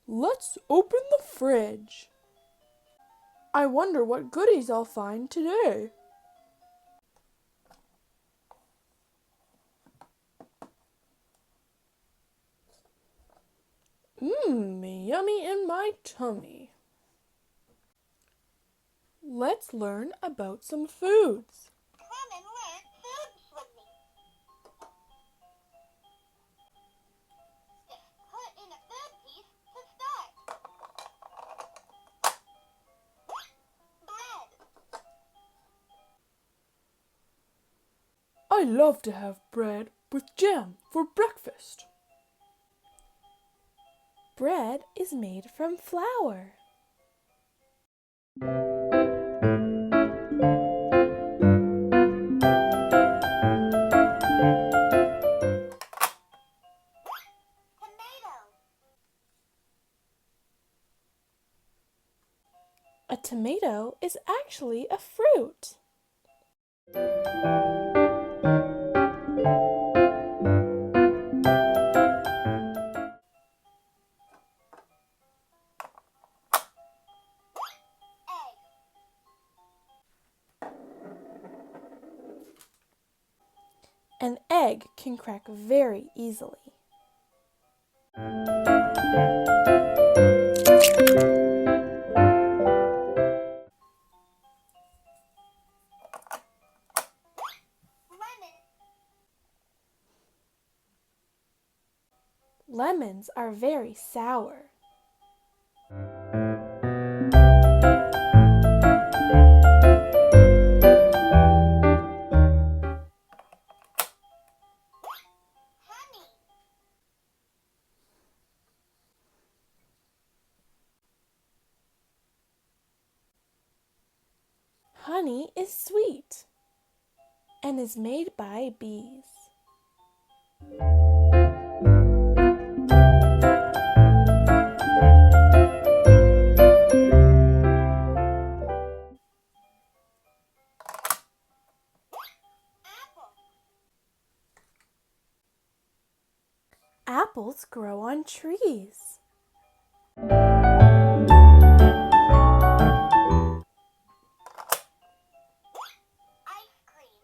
Let's open the fridge. I wonder what goodies I'll find today. Yummy in my tummy. Let's learn about some foods. Come and learn foods with me. Just put in a food piece to start. Bread. I love to have bread with jam for breakfast. Bread is made from flour. Tomato. A tomato is actually a fruit. Egg. An egg can crack very easily. Lemon. Lemons are very sour. Honey. Honey is sweet and is made by bees. Apple. Apples grow on trees. Ice cream.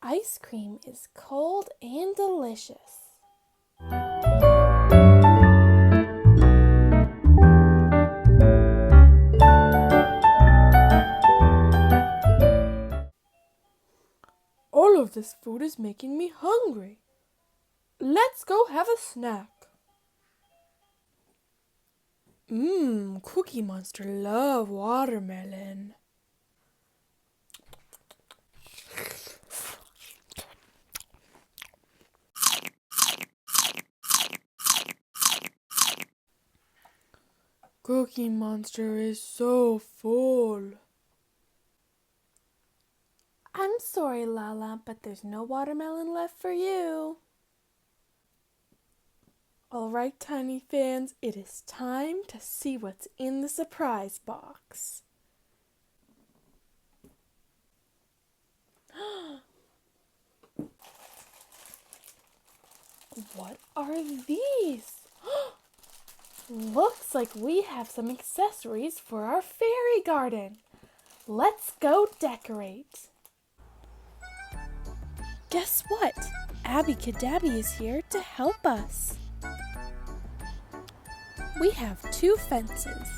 Ice cream is cold and delicious. All of this food is making me hungry. Let's go have a snack. Cookie Monster love watermelon. Cookie Monster is so full. I'm sorry, Lala, but there's no watermelon left for you. All right, tiny fans, it is time to see what's in the surprise box. What are these? Looks like we have some accessories for our fairy garden. Let's go decorate. Guess what? Abby Cadabby is here to help us. We have 2 fences.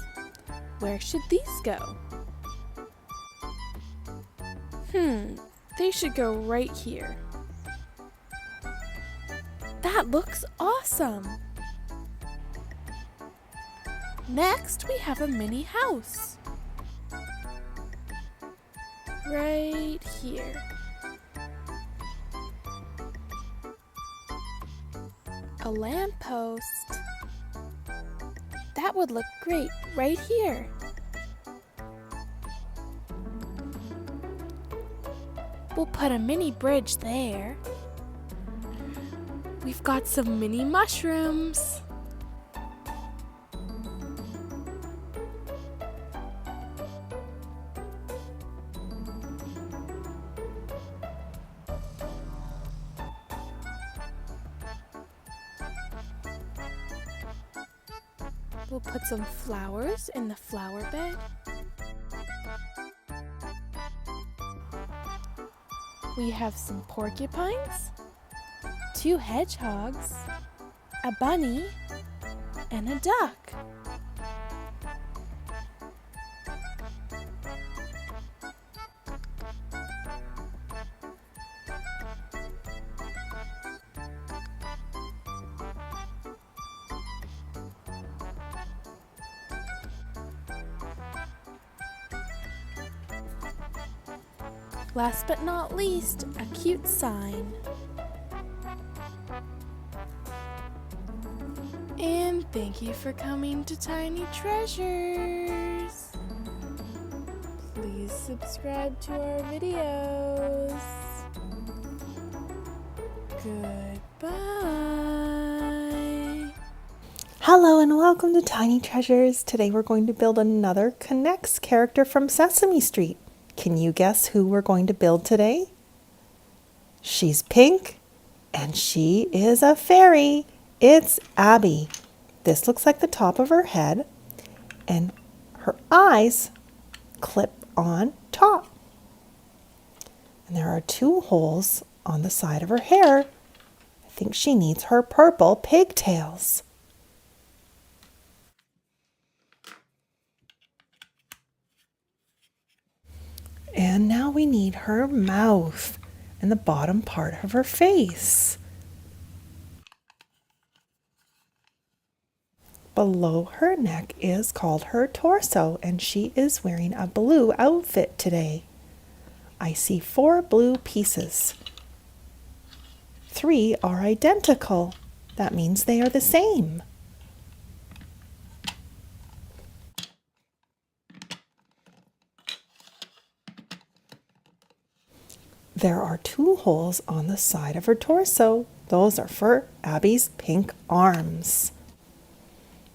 Where should these go? They should go right here. That looks awesome! Next, we have a mini house. Right here. A lamppost. That would look great right here. We'll put a mini bridge there. We've got some mini mushrooms. We'll put some flowers in the flower bed. We have some porcupines, 2 hedgehogs, a bunny, and a duck. Last but not least, a cute sign. And thank you for coming to Tiny Treasures. Please subscribe to our videos. Goodbye. Hello and welcome to Tiny Treasures. Today we're going to build another K'nex character from Sesame Street. Can you guess who we're going to build today? She's pink and she is a fairy. It's Abby. This looks like the top of her head and her eyes clip on top. And there are 2 holes on the side of her hair. I think she needs her purple pigtails. And now we need her mouth and the bottom part of her face. Below her neck is called her torso, and she is wearing a blue outfit today. I see 4 blue pieces. 3 are identical. That means they are the same. There are 2 holes on the side of her torso. Those are for Abby's pink arms.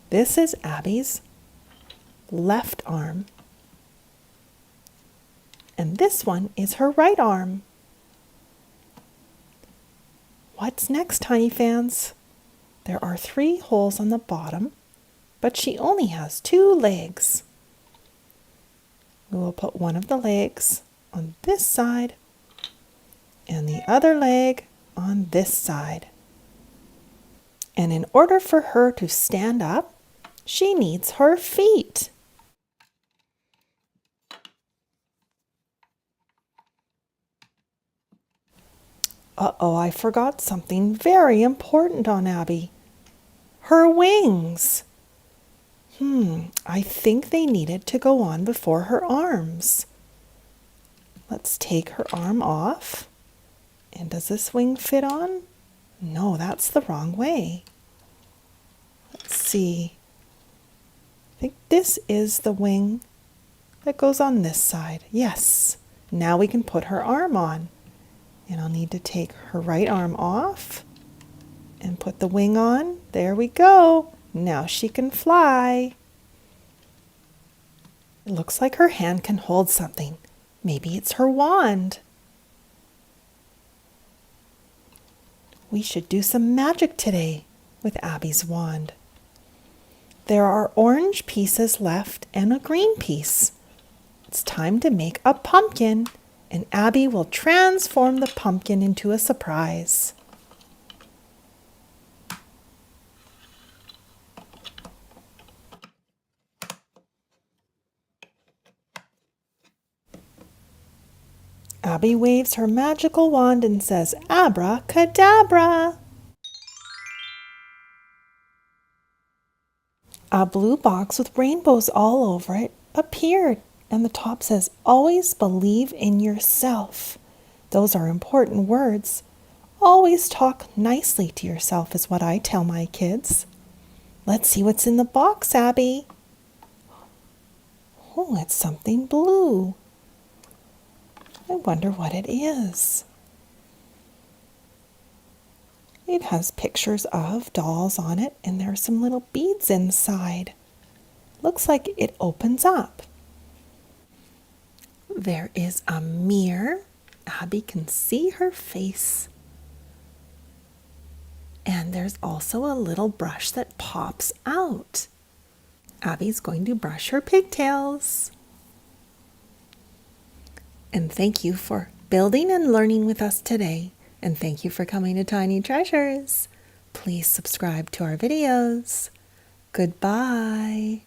This is Abby's left arm. And this one is her right arm. What's next, Tiny fans? There are 3 holes on the bottom, but she only has 2 legs. We will put one of the legs on this side and the other leg on this side. And in order for her to stand up, she needs her feet. Uh-oh, I forgot something very important on Abby. Her wings. I think they needed to go on before her arms. Let's take her arm off. And does this wing fit on? No, that's the wrong way. Let's see. I think this is the wing that goes on this side. Yes. Now we can put her arm on. And I'll need to take her right arm off and put the wing on. There we go. Now she can fly. It looks like her hand can hold something. Maybe it's her wand. We should do some magic today with Abby's wand. There are orange pieces left and a green piece. It's time to make a pumpkin, and Abby will transform the pumpkin into a surprise. Abby waves her magical wand and says, "Abracadabra!" A blue box with rainbows all over it appeared, and the top says, "Always believe in yourself." Those are important words. Always talk nicely to yourself is what I tell my kids. Let's see what's in the box, Abby. Oh, it's something blue. I wonder what it is. It has pictures of dolls on it, and there are some little beads inside. Looks like it opens up. There is a mirror. Abby can see her face. And there's also a little brush that pops out. Abby's going to brush her pigtails. And thank you for building and learning with us today. And thank you for coming to Tiny Treasures. Please subscribe to our videos. Goodbye.